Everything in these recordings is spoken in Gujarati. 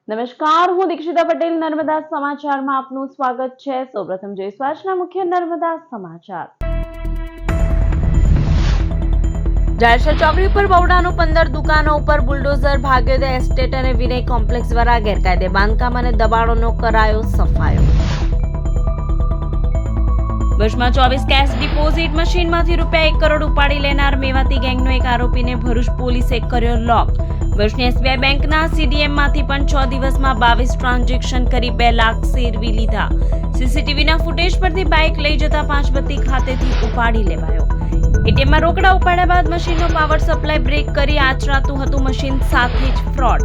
નમસ્કાર, હું દીક્ષિતા પટેલ નર્મદા સમાચારમાં આપનું સ્વાગત છે। સૌપ્રથમ જોઈશું આજના મુખ્ય નર્મદા સમાચાર। જાડેશ્વર ચોકડી પર બવડાનું 15 દુકાનો ઉપર બુલડોઝર, ભાગ્યોદય એસ્ટેટ અને વિનય કોમ્પ્લેક્સ દ્વારા ગેરકાયદે બાંધકામ અને દબાણોનો કરાયો સફાયો। વર્ષમાં 24 કેશ ડિપોઝિટ મશીનમાંથી રૂપિયા 1 કરોડ ઉપાડી લેનાર મેવાતી ગેંગનો એક આરોપીને ભરૂચ પોલીસે કર્યો લોક। વર્ષની એસબીઆઈ બેંકના સીડીએમમાંથી પણ 6 દિવસમાં 22 ટ્રાન્ઝેક્શન કરી 2 લાખ સેરવી લીધા। સીસીટીવીના ફૂટેજ પરથી બાઇક લઈ જતા પાંચબત્તી ખાતેથી ઉપાડી લેવાયો। એટીએમમાં રોકડા ઉપાડ્યા બાદ મશીનનો પાવર સપ્લાય બ્રેક કરી આચરાતું હતું મશીન, સાથે જ ફ્રોડ।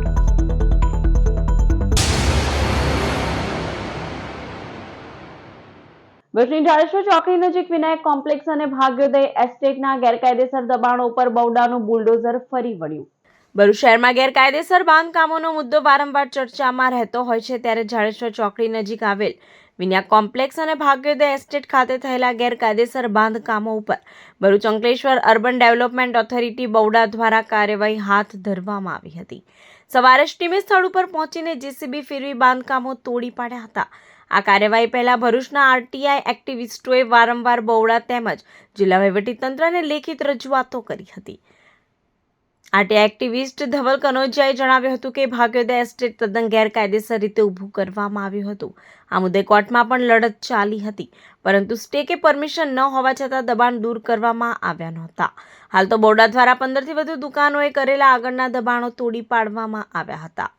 ભરૂચની જાડેશ્વર ચોકડી નજીક વિનાયક કોમ્પ્લેક્સ અને ભાગ્યોદય એસ્ટેટના ગેરકાયદેસર દબાણો ઉપર બવડાનું બુલડોઝર ફરી વળ્યું। ભરૂચ શહેરમાં ગેરકાયદેસર બાંધકામોનો મુદ્દો વારંવાર ચર્ચામાં રહેતો હોય છે, ત્યારે જાડેશ્વર ચોકડી નજીક આવેલ વિનાયક કોમ્પ્લેક્સ અને ભાગ્યોદય એસ્ટેટ ખાતે થયેલા ગેરકાયદેસર બાંધકામો ઉપર Bharuch Ankleshwar urban development authority બવડા દ્વારા કાર્યવાહી હાથ ધરવામાં આવી હતી। સવારે ટીમે સ્થળ ઉપર પહોંચીને જેસીબી ફેરવી બાંધકામો તોડી પાડ્યા હતા। આ કાર્યવાહી પહેલા ભરૂચના આરટીઆઈ એક્ટિવિસ્ટોએ વારંવાર બવડા તેમજ જિલ્લા વહીવટીતંત્રને લેખિત રજૂઆતો કરી હતી। આરટીઆઈ એક્ટિવિસ્ટ ધવલ કનોજિયાએ જણાવ્યું હતું કે ભાગ્યોદય એસ્ટેટ તદ્દન ગેરકાયદેસર રીતે ઊભું કરવામાં આવ્યું હતું। આ મુદ્દે કોર્ટમાં પણ લડત ચાલી હતી, પરંતુ સ્ટે કે પરમિશન ન હોવા છતાં દબાણ દૂર કરવામાં આવ્યા નહોતા। હાલ તો બવડા દ્વારા 15થી વધુ દુકાનોએ કરેલા આગળના દબાણો તોડી પાડવામાં આવ્યા હતા।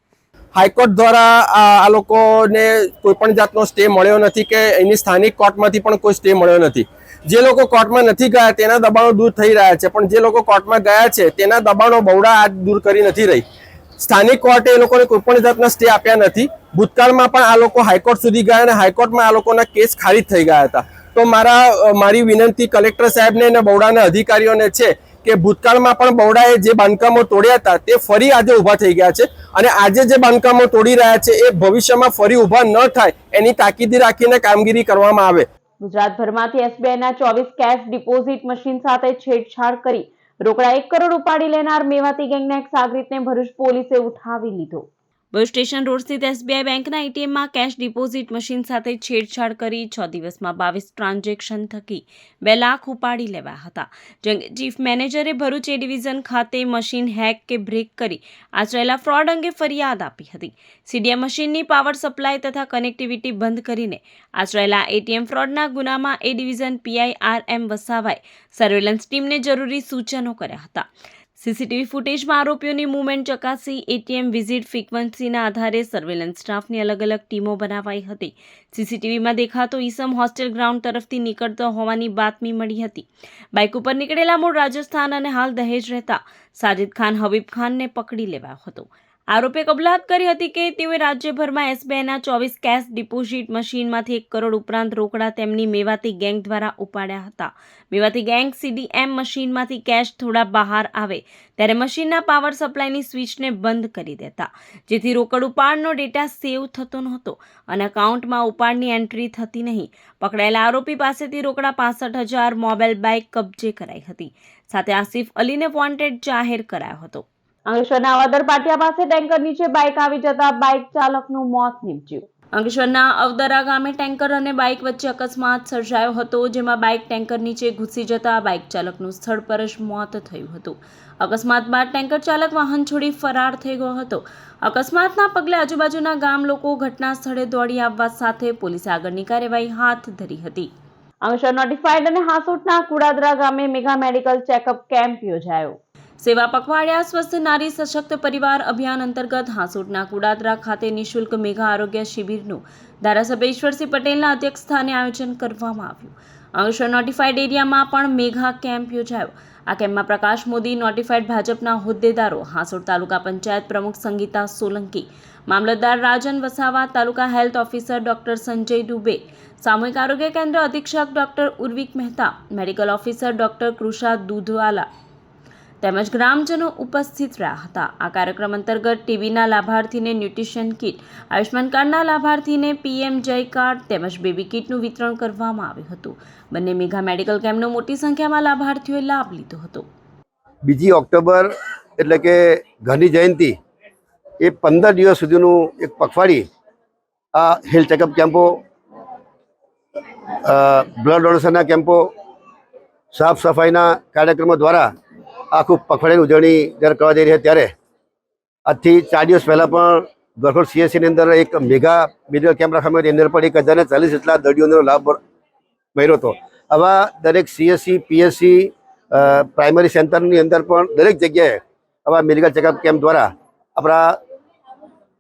હાઈકોર્ટ દ્વારા આ લોકોને કોઈ પણ જાતનો સ્ટે મળ્યો નથી કે એની સ્થાનિક કોર્ટમાંથી પણ કોઈ સ્ટે મળ્યો નથી। જે લોકો કોર્ટમાં નથી ગયા તેના દબાણો દૂર થઈ રહ્યા છે, પણ જે લોકો કોર્ટમાં ગયા છે તેના દબાણો બવડા આજ દૂર કરી નથી રહી। સ્થાનિક કોર્ટે એ લોકોને કોઈ પણ જાતના સ્ટે આપ્યા નથી। ભૂતકાળમાં પણ આ લોકો હાઈકોર્ટ સુધી ગયા અને હાઈકોર્ટમાં આ લોકોના કેસ ખારિજ થઈ ગયા હતા। તો મારી વિનંતી કલેક્ટર સાહેબને અને બવડાના અધિકારીઓને છે કે ભૂતકાળમાં પણ બવડાએ જે બાંધકામો તોડ્યા હતા તે ફરી આજે ઊભા થઈ ગયા છે, અને આજે જે બાંધકામો તોડી રહ્યા છે એ ભવિષ્યમાં ફરી ઊભા ન થાય એની તાકીદી રાખીને કામગીરી કરવામાં આવે। ગુજરાતભરમાંથી એસબીઆઈના 24 કેશ ડિપોઝિટ મશીન સાથે છેડછાડ કરી રોકડા 1 કરોડ ઉપાડી લેનાર મેવાતી ગેંગના એક સાગરીતને ભરૂચ પોલીસે ઉઠાવી લીધો। ભરૂચ સ્ટેશન રોડ સ્થિત એસબીઆઈ બેંકના એટીએમમાં કેશ ડિપોઝિટ મશીન સાથે છેડછાડ કરી 6 દિવસમાં 22 ટ્રાન્ઝેક્શન થકી 2 લાખ ઉપાડી લેવાયા હતા। ચીફ મેનેજરે ભરૂચ એ ડિવિઝન ખાતે મશીન હેક કે બ્રેક કરી આચરેલા ફ્રોડ અંગે ફરિયાદ આપી હતી। સીડીએમ મશીનની પાવર સપ્લાય તથા કનેક્ટિવિટી બંધ કરીને આચરેલા એટીએમ ફ્રોડના ગુનામાં એ ડિવિઝન પીઆઈ આર.એમ. વસાવાએ સર્વેલન્સ ટીમને જરૂરી સૂચનો કર્યા હતા। સીસીટીવી ફૂટેજમાં આરોપીઓની મૂવમેન્ટ ચકાસી એટીએમ વિઝિટ ફ્રીક્વન્સીના આધારે સર્વેલન્સ સ્ટાફની અલગ અલગ ટીમો બનાવાઈ હતી। સીસીટીવીમાં દેખાતો ઈસમ હોસ્ટેલ ગ્રાઉન્ડ તરફથી નીકળતો હોવાની બાતમી મળી હતી। બાઇક ઉપર નીકળેલા મૂળ રાજસ્થાન અને હાલ દહેજ રહેતા સાજિદ ખાન હબીબ ખાનને પકડી લેવાયો હતો। આરોપીએ કબૂલાત કરી હતી કે તેઓએ રાજ્યભરમાં એસબીઆઈના 24 કેશ ડિપોઝિટ મશીનમાંથી 1 કરોડ ઉપરાંત રોકડા તેમની મેવાતી ગેંગ દ્વારા ઉપાડ્યા હતા। મેવાતી ગેંગ સીડીએમ મશીનમાંથી કેશ થોડા બહાર આવે ત્યારે મશીનના પાવર સપ્લાયની સ્વિચને બંધ કરી દેતા, જેથી રોકડ ઉપાડનો ડેટા સેવ થતો નહોતો અને અકાઉન્ટમાં ઉપાડની એન્ટ્રી થતી નહીં। પકડાયેલા આરોપી પાસેથી રોકડા 65,000, મોબાઈલ, બાઇક કબજે કરાઈ હતી। સાથે આસિફ અલીને વોન્ટેડ જાહેર કરાયો હતો। અંકલેશ્વરના અવદર પાટિયા પાસે ટેન્કર નીચે બાઇક આવી જતા બાઇક ચાલકનું મોત નીપજ્યું। અંકલેશ્વરના અવદરા ગામે ટેન્કર અને બાઇક વચ્ચે અકસ્માત સર્જાયો હતો, જેમાં બાઇક ટેન્કર નીચે ઘૂસી જતા બાઇક ચાલકનું સ્થળ પર જ મોત થયું હતું। અકસ્માત બાદ ટેન્કર ચાલક વાહન છોડી ફરાર થઈ ગયો હતો। અકસ્માતના પગલે આજુબાજુના ગામ લોકો ઘટના સ્થળે દોડી આવવા સાથે પોલીસે આગળની કાર્યવાહી હાથ ધરી હતી। અંકલેશ્વર નોટિફાઈડ અને હાસોટના કુડાદરા ગામે મેગા મેડિકલ ચેકઅપ કેમ્પ યોજાયો। સેવા પખવાડિયા સ્વસ્થ નારી સશક્ત પરિવાર અભિયાન અંતર્ગત હાસોટના કુડાદરા ખાતે નિઃશુલ્ક મેગા આરોગ્ય શિબિરનું ધારાસભ્ય ઈશ્વરસિંહ પટેલના અધ્યક્ષ સ્થાને આયોજન કરવામાં આવ્યું। અંકલેશ્વર નોટિફાઈડ એરિયામાં પણ મેગા કેમ્પ યોજાયો। આ કેમ્પમાં પ્રકાશ મોદી, નોટિફાઈડ ભાજપના હોદ્દેદારો, હાસોટ તાલુકા પંચાયત પ્રમુખ સંગીતા સોલંકી, મામલતદાર Rajan Vasava, taluka health officer doctor Sanjay Dubey, સામૂહિક આરોગ્ય કેન્દ્ર અધિક્ષક doctor Urvik Mehta, medical officer doctor Krisha Dudhwala તેમજ ગ્રામજનો ઉપસ્થિત રહ્યા હતા। આ કાર્યક્રમ અંતર્ગત ટીબીના લાભાર્થીને ન્યુટ્રિશન કિટ, આયુષ્માન કાર્ડના લાભાર્થીને પીએમ જય કાર્ડ તેમજ બેબી કિટનું વિતરણ કરવામાં આવ્યું હતું। બંને મેગા મેડિકલ કેમ્પનો મોટી સંખ્યામાં લાભાર્થીઓએ લાભ લીધો હતો। 2 ઓક્ટોબર એટલે કે ગાંધી જયંતિ એ 15 દિવસ સુધીનું એક પખવાડી આ હેલ્થ ચેકઅપ કેમ્પો, બ્લડ ડોનેશનના કેમ્પો, સાફ સફાઈના કાર્યક્રમો દ્વારા આખું પખવાડિયાની ઉજવણી જ્યારે કરવા જઈ રહી છે ત્યારે આજથી 4 દિવસ પહેલાં પણ ગરખોડ CSCની અંદર એક મેગા મેડિકલ કેમ્પ રાખવામાં આવ્યો. એની અંદર પણ 1040 જેટલા દર્દીઓનો લાભ મળ્યો હતો. આવા દરેક CSC, PSC, પ્રાઇમરી સેન્ટરની અંદર પણ દરેક જગ્યાએ આવા મેડિકલ ચેકઅપ કેમ્પ દ્વારા આપણા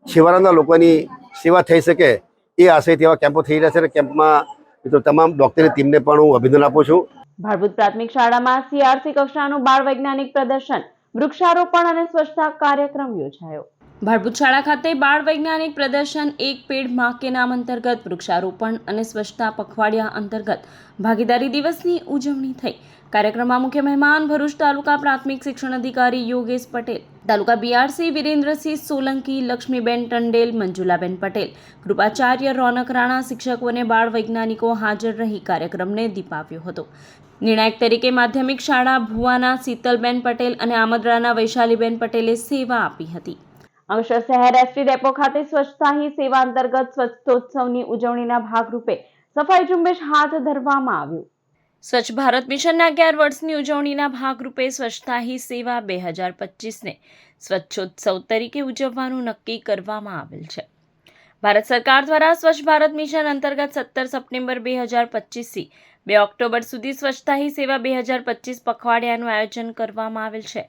છેવાડાના લોકોની સેવા થઈ શકે એ આશયથી આવા કેમ્પો થઈ રહ્યા છે. અને કેમ્પમાં મિત્રો તમામ ડૉક્ટરની ટીમને પણ હું અભિનંદન આપું છું. ભાડભૂત પ્રાથમિક શાળામાં CRC કક્ષાનું બાળ વૈજ્ઞાનિક પ્રદર્શન, વૃક્ષારોપણ અને સ્વચ્છતા કાર્યક્રમ યોજાયો. ભાડભૂત શાળા ખાતે બાળ વૈજ્ઞાનિક પ્રદર્શન એક પેડ માં કે નામ અંતર્ગત વૃક્ષારોપણ અને સ્વચ્છતા પખવાડિયા અંતર્ગત ભાગીદારી દિવસની ઉજવણી થઈ. કાર્યક્રમમાં મુખ્ય મહેમાન ભરૂચ તાલુકા પ્રાથમિક શિક્ષણ અધિકારી યોગેશ પટેલ, તાલુકા BRC વિરેન્દ્રસિંહ સોલંકી, લક્ષ્મીબેન ટંડેલ, મંજુલાબેન પટેલ, કૃપાચાર્ય રોનક રાણા, શિક્ષકો અને બાળ વૈજ્ઞાનિકો હાજર રહી કાર્યક્રમને દીપાવ્યો હતો. નિર્ણાયક તરીકે માધ્યમિક શાળા ભુવાના શીતલબેન પટેલ અને આમદરાના વૈશાલીબેન પટેલે સેવા આપી હતી. અંકલેશ્વર શહેર ST ડેપો ખાતે સ્વચ્છતા હી સેવા અંતર્ગત સ્વચ્છોત્સવની ઉજવણીના ભાગરૂપે સફાઈ ઝુંબેશ હાથ ધરવામાં આવ્યું. સ્વચ્છ ભારત મિશનના 11 વર્ષની ઉજવણીના ભાગરૂપે સ્વચ્છતા હી સેવા 2025ને સ્વચ્છોત્સવ તરીકે ઉજવવાનું નક્કી કરવામાં આવેલ છે. ભારત સરકાર દ્વારા સ્વચ્છ ભારત મિશન અંતર્ગત 17 સપ્ટેમ્બર 2025 થી 2 ઓક્ટોબર સુધી સ્વચ્છતા હી સેવા 2025 પખવાડિયાનું આયોજન કરવામાં આવેલ છે.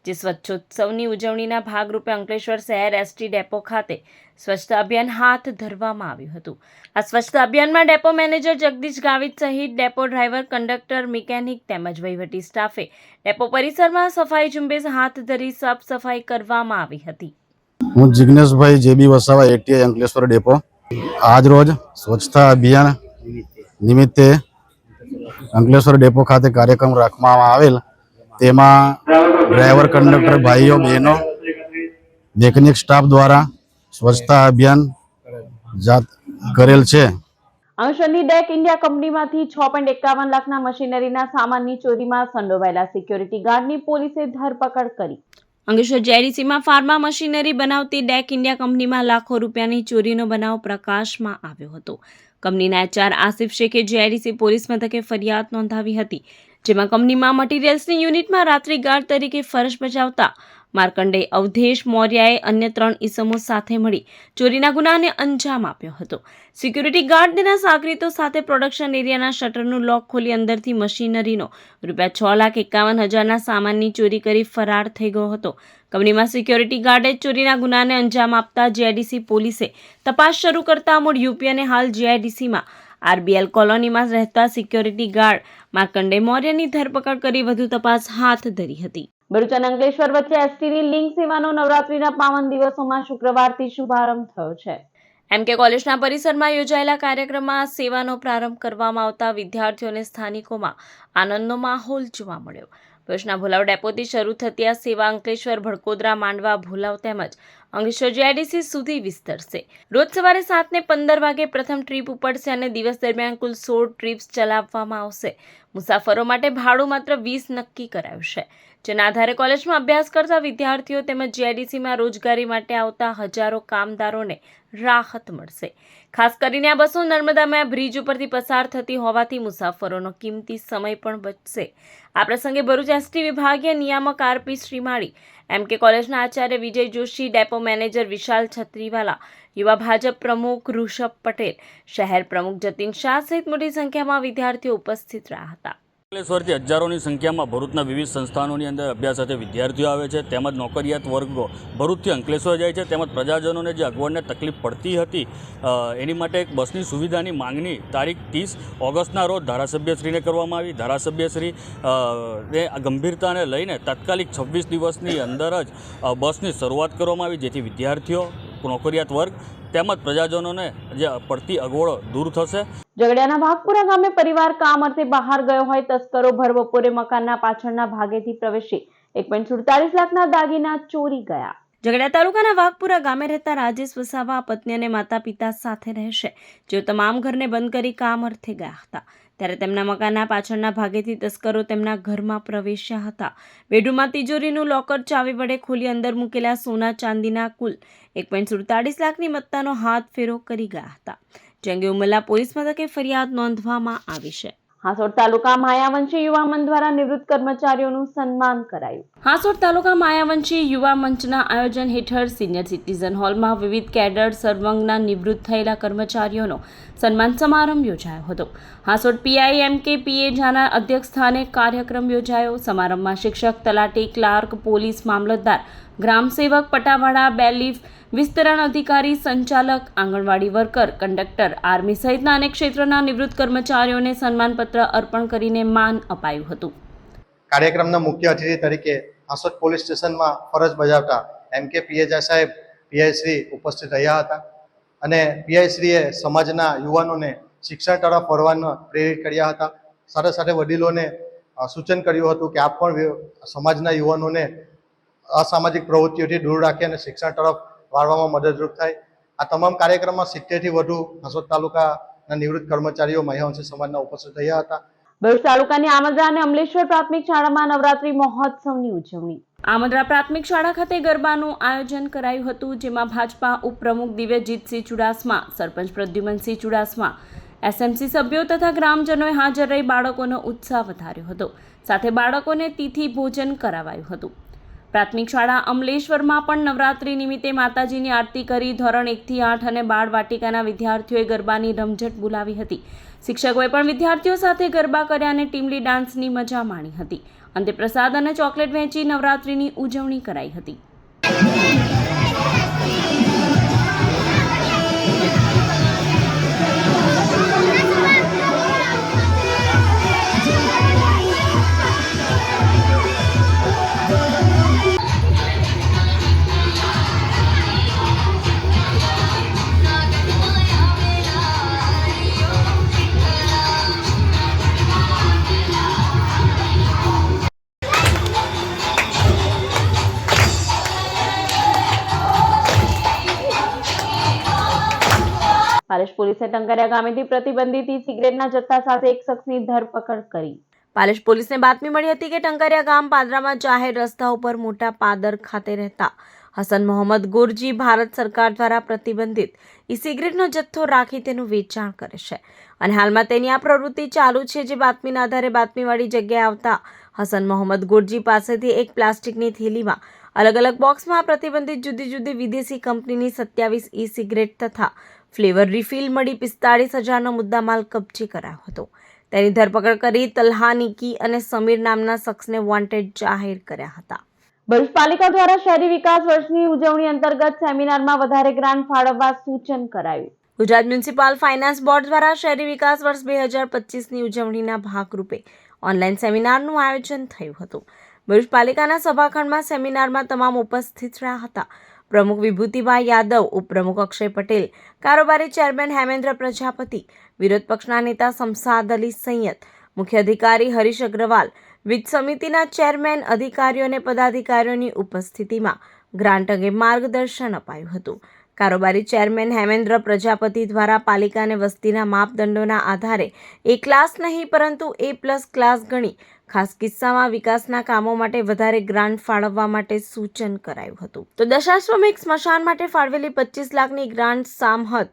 જે સ્વચ્છોત્સવની ઉજવણીના ભાગરૂપે અંકલેશ્વર શહેર ST ડેપો ખાતે સ્વચ્છતા અભિયાન હાથ ધરવામાં આવ્યું હતું. આ સ્વચ્છતા અભિયાનમાં ડેપો મેનેજર જગદીશ ગાવિત સહિત ડેપો ડ્રાઈવર, કંડક્ટર, મિકેનિક તેમજ વહીવટી સ્ટાફે ડેપો પરિસરમાં સફાઈ ઝુંબેશ હાથ ધરી સાફ સફાઈ કરવામાં આવી હતી. હું જિગ્નેશભાઈ JB Vasava ATI Ankleshwar depot. આજ રોજ સ્વચ્છતા અભિયાન નિમિત્તે અંકલેશ્વર ડેપો ખાતે કાર્યક્રમ રાખવામાં આવેલ. તેમાં ડ્રાઈવર, કંડક્ટર ભાઈઓ બહેનો, મેકેનિક સ્ટાફ દ્વારા સ્વચ્છતા અભિયાન જાત કરેલ છે. અંકલેશ્વરની ડેક ઇન્ડિયા કંપનીમાંથી 6.51 લાખના મશીનરીના સામાનની ચોરીમાં સંડોવાયેલા સિક્યોરિટી ગાર્ડની પોલીસે ધરપકડ કરી. અંકલેશ્વર JDCમાં ફાર્મા મશીનરી બનાવતી ડેક ઇન્ડિયા કંપનીમાં લાખો રૂપિયાની ચોરીનો બનાવ પ્રકાશમાં આવ્યો હતો. કંપનીના HR આસિફ શેખે JDC પોલીસ મથકે ફરિયાદ નોંધાવી હતી. જેમાં કંપનીમાં મટીરિયલ્સની યુનિટમાં રાત્રિ ગાર્ડ તરીકે ફરજ બજાવતા માર્કંડે અવધેશ મૌર્યાએ અન્ય 3 ઈસમો સાથે મળી ચોરીના ગુનાને અંજામ આપ્યો હતો. સિક્યુરિટી ગાર્ડ તેના સાગરીતો સાથે પ્રોડક્શન એરિયાના શટરનું લોક ખોલી અંદરથી મશીનરીનો ₹6,51,000ના સામાનની ચોરી કરી ફરાર થઈ ગયો હતો. કંપનીમાં સિક્યોરિટી ગાર્ડે ચોરીના ગુનાને અંજામ આપતા JDC પોલીસે તપાસ શરૂ કરતા મૂળ UP અને હાલ JDCમાં RBL કોલોનીમાં રહેતા સિક્યોરિટી ગાર્ડ માર્કંડે મૌર્યની ધરપકડ કરી વધુ તપાસ હાથ ધરી હતી. ભરૂચ અને અંકલેશ્વર વચ્ચે STની લિંક સેવાનો નવરાત્રીના પાવન દિવસોમાં શુક્રવારથી શુભારંભ થયો છે. MK કોલેજના પરિસરમાં યોજાયેલા કાર્યક્રમમાં સેવાનો પ્રારંભ કરવામાં આવતા વિદ્યાર્થીઓ અને સ્થાનિકોમાં આનંદનો માહોલ જોવા મળ્યો. ભરૂચના ભોલાવ ડેપોથી શરૂ થતી આ સેવા અંકલેશ્વર, ભડકોદરા, માંડવા, ભોલાવ તેમજ અંકલેશ્વર JDC સુધી વિસ્તરશે. રોજ સવારે 7:15 વાગે પ્રથમ ટ્રીપ ઉપડશે અને દિવસ દરમિયાન કુલ 16 ટ્રીપ્સ ચલાવવામાં આવશે. મુસાફરો માટે ભાડું માત્ર 20 નક્કી કરાયું છે. જેના આધારે કોલેજમાં અભ્યાસ કરતા વિદ્યાર્થીઓ તેમજ JDCમાં રોજગારી માટે આવતા હજારો કામદારોને રાહત મળશે. ખાસ કરીને આ બસો નર્મદામાં બ્રિજ ઉપરથી પસાર થતી હોવાથી મુસાફરોનો કિંમતી સમય પણ બચશે. આ પ્રસંગે ભરૂચ ST વિભાગીય નિયામક RP શ્રીમાળી, MK કોલેજના આચાર્ય વિજય જોશી, ડેપો મેનેજર વિશાલ છત્રીવાલા, યુવા ભાજપ પ્રમુખ ઋષભ પટેલ, શહેર પ્રમુખ જતીન શાહ સહિત મોટી સંખ્યામાં વિદ્યાર્થીઓ ઉપસ્થિત રહ્યા હતા. અંકલેશ્વરથી હજારોની સંખ્યામાં ભરૂચના વિવિધ સંસ્થાનોની અંદર અભ્યાસ સાથે વિદ્યાર્થીઓ આવે છે. તેમજ નોકરિયાત વર્ગો ભરૂચથી અંકલેશ્વર જાય છે. તેમજ પ્રજાજનોને જે અગવડને તકલીફ પડતી હતી એની માટે એક બસની સુવિધાની માંગણી તારીખ 30 ઓગસ્ટના રોજ ધારાસભ્યશ્રીને કરવામાં આવી. ધારાસભ્યશ્રી એ ગંભીરતાને લઈને તાત્કાલિક 26 દિવસની અંદર જ બસની શરૂઆત કરવામાં આવી, જેથી વિદ્યાર્થીઓ, નોકરિયાત વર્ગ તેમજ પ્રજાજનોને જે પડતી અગવડો દૂર થશે. ઝઘડિયાના ભાગપુરા ગામે પરિવાર કામ અર્થે બહાર ગયો હોય તસ્કરો ભર બપોરે મકાનના પાછળના ભાગેથી પ્રવેશી 1.47 લાખના દાગીના ચોરી ગયા. ઝઘડા તાલુકાના વાઘપુરા ગામે રહેતા રાજેશ વસાવા પત્ની અને માતા પિતા સાથે રહેશે, જેઓ તમામ ઘરને બંધ કરી કામ અર્થે ગયા હતા. ત્યારે તેમના મકાનના પાછળના ભાગેથી તસ્કરો તેમના ઘરમાં પ્રવેશ્યા હતા. બેડરૂમમાં તિજોરીનું લોકર ચાવી વડે ખોલી અંદર મૂકેલા સોના ચાંદીના કુલ 1.47 લાખની મત્તાનો હાથ ફેરો કરી ગયા હતા, જે અંગે ઉમરલા પોલીસ મથકે ફરિયાદ નોંધવામાં આવી છે. હાંસોડ તાલુકા માયાવંશી યુવા મંચ દ્વારા નિવૃત્ત કર્મચારીઓનું સન્માન કરાયું. હાંસોડ તાલુકા માયાવંશી યુવા મંચના આયોજન હેઠળ સિનિયર સિટીઝન હોલમાં વિવિધ કેડર સર્વંગના નિવૃત્ત થયેલા કર્મચારીઓનો સન્માન સમારંભ યોજાયો હતો. હાંસોડ PIMK જાના અધ્યક્ષસ્થાને કાર્યક્રમ યોજાયો. સમારંભમાં શિક્ષક, તલાટી, ક્લાર્ક, પોલીસ મામલતદાર, ગ્રામસેવક, પટાવાળા, બેલીફ, વિસ્તરણ અધિકારી, સંચાલક, આંગણવાડી વર્કર, કંડક્ટર, આર્મી સહિતના અનેક ક્ષેત્રના નિવૃત્ત કર્મચારીઓને સન્માનપત્ર અર્પણ કરીને માન અપાયું હતું. કાર્યક્રમના મુખ્ય અતિથિ તરીકે હાંસોદ પોલીસ સ્ટેશનમાં ફરજ બજાવતા MK સાહેબ PI શ્રી ઉપસ્થિત રહ્યા હતા અને PI શ્રીએ સમાજના યુવાનોને શિક્ષણ તરફ વળવાનો પ્રેરિત કર્યા હતા. સાથે સાથે વડીલોને સૂચન કર્યું હતું કે આપ પણ સમાજના યુવાનોને અસામાજિક પ્રવૃત્તિઓથી દૂર રાખી અને શિક્ષણ તરફ વાળવામાં મદદરૂપ થાય. આ તમામ કાર્યક્રમમાં 70થી વધુ હાંસોદ તાલુકાના નિવૃત્ત કર્મચારીઓ માયાવંશી સમાજના ઉપસ્થિત રહ્યા હતા. ભરૂચ તાલુકાની આમદરા અને અમલેશ્વર પ્રાથમિક શાળામાં નવરાત્રી મહોત્સવની ઉજવણી. આમદરા પ્રાથમિક શાળા ખાતે ગરબાનું આયોજન કરાયું હતું, જેમાં ભાજપા ઉપપ્રમુખ દિવ્યજીતસિંહ ચુડાસમા, સરપંચ પ્રદ્યુમનસિંહ ચુડાસમા, SMC સભ્યો તથા ગ્રામજનોએ હાજર રહી બાળકોનો ઉત્સાહ વધાર્યો હતો. સાથે બાળકોને તિથિ ભોજન કરાવાયું હતું. પ્રાથમિક શાળા અમલેશ્વરમાં પણ નવરાત્રી નિમિત્તે માતાજીની આરતી કરી ધોરણ 1 થી 8 અને બાળ વાટિકાના વિદ્યાર્થીઓએ ગરબાની રમઝટ બોલાવી હતી. શિક્ષકોએ પણ વિદ્યાર્થીઓ સાથે ગરબા કર્યા અને ટીમલી ડાન્સની મજા માણી હતી. અંતે પ્રસાદ અને ચોકલેટ વહેંચી નવરાત્રીની ઉજવણી કરાઈ હતી. પાલેશ પોલીસે ટંકારિયા ગામેથી પ્રતિબંધિત સિગરેટના જથ્થા સાથે એક શખ્સની ધરપકડ કરી. પાલેશ પોલીસને બાતમી મળી હતી કે ટંકારિયા ગામ પાદરામાં જાહેર રસ્તા ઉપર મોટા પાદર ખાતે રહેતા હસન મોહમ્મદ ગુરજી ભારત સરકાર દ્વારા પ્રતિબંધિત સિગરેટનો જથ્થો રાખી તેનું વેચાણ કરે છે અને હાલમાં તેની આ પ્રવૃત્તિ ચાલુ છે. જે બાતમીના આધારે બાતમીવાળી જગ્યાએ આવતા હસન મોહમ્મદ ગુરજી પાસેથી એક પ્લાસ્ટિકની થેલીમાં અલગ અલગ બોક્સમાં પ્રતિબંધિત જુદી જુદી વિદેશી કંપનીની 27 સિગરેટ તથા ફ્લેવર રિફિલ મળી 45,000નો મુદ્દામાલ કબજે કરાયો હતો. તેની ધરપકડ કરી તલ્હા નિકી અને સમીર નામના શખ્સને વોન્ટેડ જાહેર કર્યા હતા. ભરૂચ પાલિકા દ્વારા શહેરી વિકાસ વર્ષની ઉજવણી અંતર્ગત સેમિનારમાં વધારે ગ્રાન્ટ ફાળવવા સૂચન કરાયું. ગુજરાત મ્યુનિસિપલ ફાઇનાન્સ બોર્ડ દ્વારા શહેરી વિકાસ વર્ષ 2025ની ઉજવણીના ભાગરૂપે ઓનલાઈન સેમિનારનું આયોજન થયું હતું. ભરૂચ પાલિકાના સભાખંડમાં સેમિનારમાં તમામ ઉપસ્થિત રહ્યા હતા. પ્રમુખ વિભૂતિભાઈ યાદવ, ઉપપ્રમુખ અક્ષય પટેલ, કારોબારી ચેરમેન હેમેન્દ્ર પ્રજાપતિ, વિરોધ પક્ષના નેતા શમસાદ અલી સૈયદ, મુખ્ય અધિકારી હરીશ અગ્રવાલ, વિત્ત સમિતિના ચેરમેન, અધિકારીઓ અને પદાધિકારીઓની ઉપસ્થિતિમાં ગ્રાન્ટ અંગે માર્ગદર્શન અપાયું હતું. કારોબારી ચેરમેન હેમેન્દ્ર પ્રજાપતિ દ્વારા પાલિકાને વસ્તીના માપદંડોના આધારે A ક્લાસ નહીં પરંતુ A+ ક્લાસ ગણી ખાસ કિસ્સામાં વિકાસના કામો માટે વધારે ગ્રાન્ટ ફાળવવા માટે સૂચન કરાયું હતું. તો દશાશ્વમેઘ સ્મશાન માટે ફાળવેલી 25 લાખની ગ્રાન્ટ સામહદ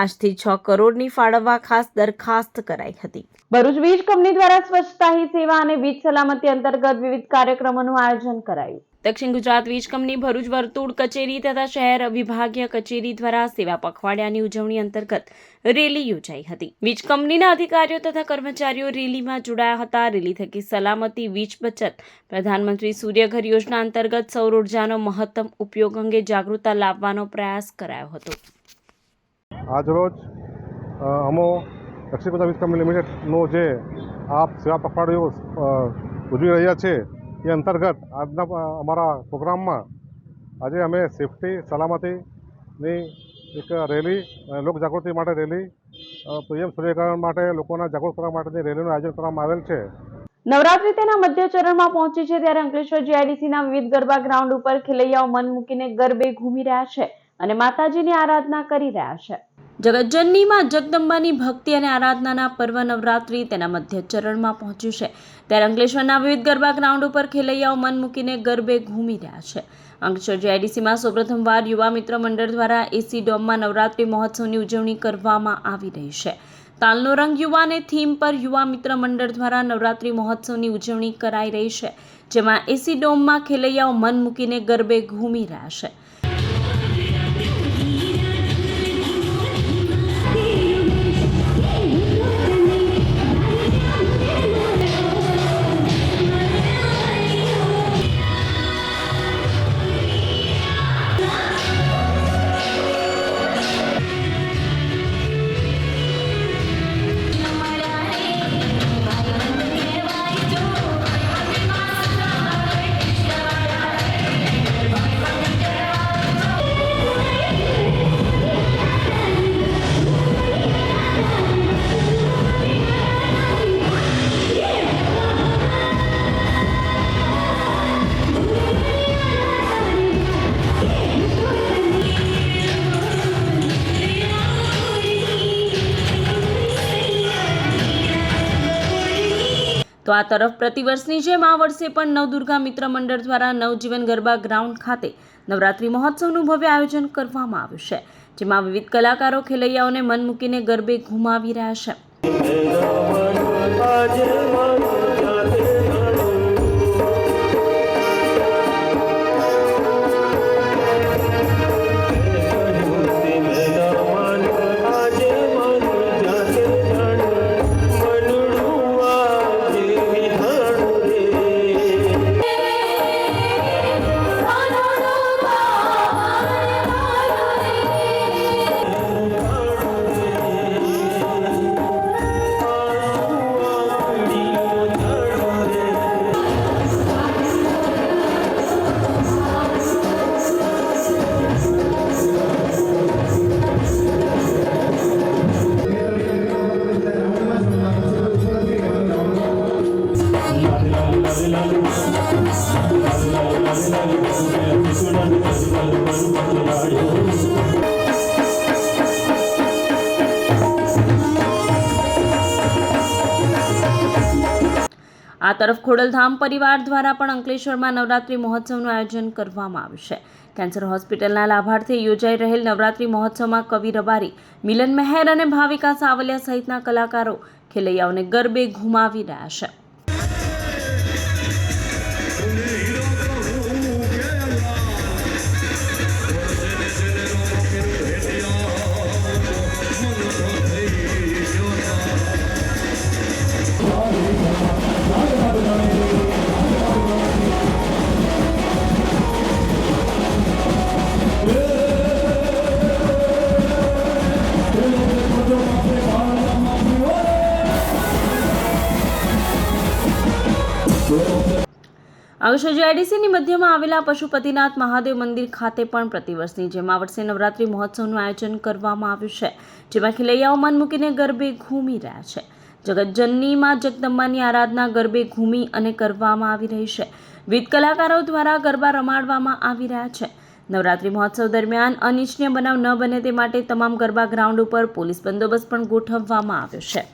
5 થી 6 કરોડની ફાળવવા ખાસ દરખાસ્ત કરાઈ હતી. ભરૂચ વીજ કંપની દ્વારા સ્વચ્છતા હી સેવા અને વીજ સલામતી અંતર્ગત વિવિધ કાર્યક્રમોનું આયોજન કરાયું. દક્ષિણ ગુજરાત વીજ કંપની ભરૂચ વર્તુળ કચેરી તથા શહેર વિભાગીય કચેરી દ્વારા સેવા પખવાડિયાની ઉજવણી અંતર્ગત રેલી યોજાઈ હતી. વીજ કંપનીના અધિકારીઓ તથા કર્મચારીઓ રેલીમાં જોડાયા હતા. રેલી થકી સલામતી, વીજ બચત, પ્રધાનમંત્રી સૂર્યઘર યોજના અંતર્ગત સૌર ઉર્જાનો મહત્તમ ઉપયોગ અંગે જાગૃતતા લાવવાનો પ્રયાસ કરાયો હતો. આજરોજ અમો દક્ષિણ ગુજરાત વીજ કંપની લિમિટેડનો જે આપ સેવા પખવાડિયો ઉજવી રહ્યા છે એ અંતર્ગત આજના અમારા પ્રોગ્રામમાં આજે અમે સેફટી સલામતીની એક રેલી, લોકજાગૃતિ માટે રેલી, PM સૂર્યગ્રહણ માટે લોકોના જાગૃત કરવા માટેની રેલીનું આયોજન કરવામાં આવેલ છે. નવરાત્રી તેના મધ્ય ચરણમાં પહોંચી છે ત્યારે અંકલેશ્વર જીઆઈડીસીના વિવિધ ગરબા ગ્રાઉન્ડ ઉપર ખેલૈયાઓ મન મૂકીને ગરબે ઘૂમી રહ્યા છે અને માતાજીની આરાધના કરી રહ્યા છે. જગતજનની માં જગદંબાની ભક્તિ અને આરાધનાના પર્વ નવરાત્રી તેના મધ્ય ચરણમાં પહોંચ્યું છે ત્યારે અંકલેશ્વરના વિવિધ ગરબા ગ્રાઉન્ડ ઉપર ખેલૈયાઓ મન મૂકીને ગરબે ઘૂમી રહ્યા છે. અંકલેશ્વર જીઆઈડીસીમાં સૌપ્રથમવાર યુવા મિત્ર મંડળ દ્વારા એસી ડોમમાં નવરાત્રી મહોત્સવની ઉજવણી કરવામાં આવી રહી છે. તાલનો રંગ યુવાને થીમ પર યુવા મિત્ર મંડળ દ્વારા નવરાત્રી મહોત્સવની ઉજવણી કરાઈ રહી છે, જેમાં એસી ડોમમાં ખેલૈયાઓ મન મૂકીને ગરબે ઘૂમી રહ્યા છે. તો આ તરફ પ્રતિવર્ષની જેમ આ વર્ષે પણ નવદુર્ગા મિત્ર મંડળ દ્વારા નવજીવન ગરબા ગ્રાઉન્ડ ખાતે નવરાત્રી મહોત્સવનું ભવ્ય આયોજન કરવામાં આવ્યું છે, જેમાં વિવિધ કલાકારો ખેલૈયાઓને મન મૂકીને ગરબે ઘુમાવી રહ્યા છે. આ તરફ ખોડલધામ પરિવાર દ્વારા પણ અંકલેશ્વરમાં નવરાત્રી મહોત્સવનું આયોજન કરવામાં આવ્યું છે. કેન્સર હોસ્પિટલના લાભાર્થે યોજાઈ રહેલ નવરાત્રી મહોત્સવમાં કવિ રબારી, મિલન મહેર અને ભાવિકા સાવલિયા સહિતના કલાકારો ખેલૈયાઓને ગરબે ઘુમાવી રહ્યા છે. અંકલેશ્વર જીઆઈડીસીની મધ્યમાં આવેલા પશુપતિનાથ મહાદેવ મંદિર ખાતે પણ પ્રતિવર્ષની જેમ આ વર્ષે નવરાત્રી મહોત્સવનું આયોજન કરવામાં આવ્યું છે, જેમાં ખેલૈયાઓ મન મૂકીને ગરબે ઘૂમી રહ્યા છે. જગતજનની માં જગદંબાની આરાધના ગરબે ઘૂમી અને કરવામાં આવી રહી છે. વિવિધ કલાકારો દ્વારા ગરબા રમાડવામાં આવી રહ્યા છે. નવરાત્રી મહોત્સવ દરમિયાન અનિચ્છનીય બનાવ ન બને તે માટે તમામ ગરબા ગ્રાઉન્ડ ઉપર પોલીસ બંદોબસ્ત પણ ગોઠવવામાં આવ્યો છે.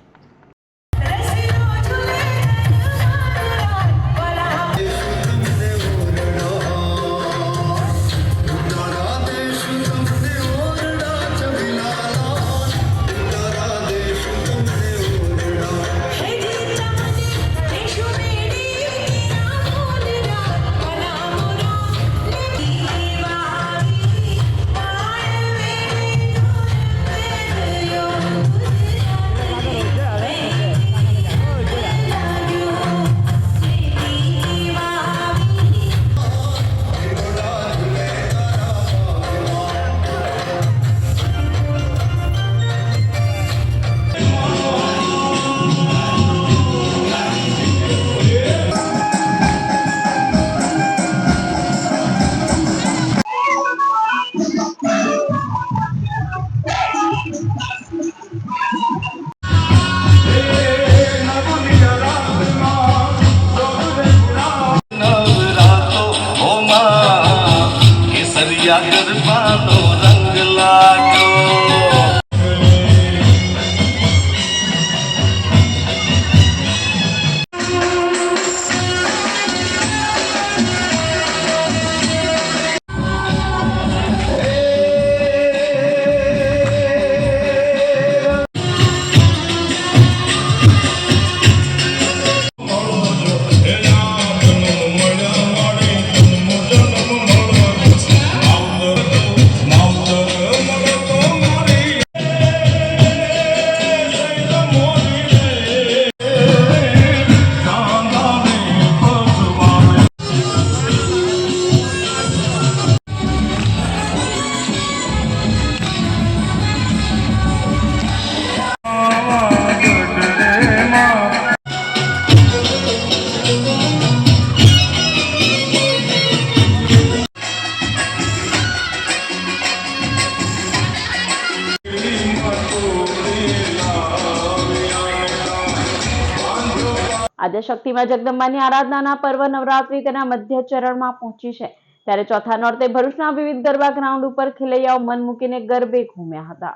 સરિયા ગરબાનો રંગ લાગ્યો. આજે શક્તિમાં જગદંબાની આરાધનાના પર્વ નવરાત્રી તેના મધ્ય ચરણમાં પહોંચી છે ત્યારે ચોથા નોરતે ભરૂચના વિવિધ ગરબા ગ્રાઉન્ડ ઉપર ખેલૈયાઓ મન મૂકીને ગરબે ઘૂમ્યા હતા.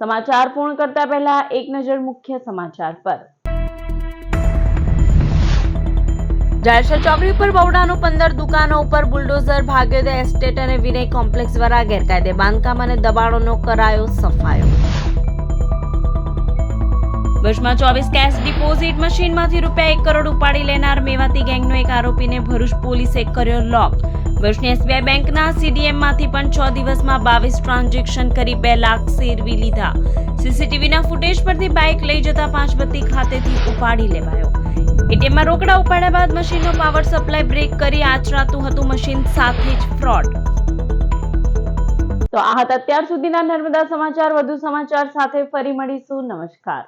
સમાચાર પૂર્ણ કરતા પહેલા એક નજર મુખ્ય સમાચાર પર. જાયસર ચોકડી પર બવડાનું 15 દુકાનો ઉપર બુલડોઝર ભાગ્યોદય એસ્ટેટ અને વિનય કોમ્પ્લેક્સ દ્વારા ગેરકાયદે બાંધકામ અને દબાણોનો કરાયો સફાયો. વર્ષમાં 24 કેશ ડિપોઝિટ મશીનમાંથી રૂપિયા 1 કરોડ ઉપાડી લેનાર મેવાતી ગેંગનો એક આરોપીને ભરૂચ પોલીસે કર્યો લોક. વર્ષની SBI બેંકના CDMમાંથી પણ 6 દિવસમાં 22 ટ્રાન્ઝેક્શન કરી 2 લાખ સેરવી લીધા. સીસીટીવીના ફૂટેજ પરથી બાઇક લઈ જતા પાંચબત્તી ખાતેથી ઉપાડી લેવાયો. એટીએમમાં રોકડા ઉપાડ્યા બાદ મશીનનો પાવર સપ્લાય બ્રેક કરી આચરાતું હતું મશીન, સાથે જ ફ્રોડ. તો આ હતા અત્યાર સુધીના નર્મદા સમાચાર. વધુ સમાચાર સાથે ફરી મળીશું. નમસ્કાર.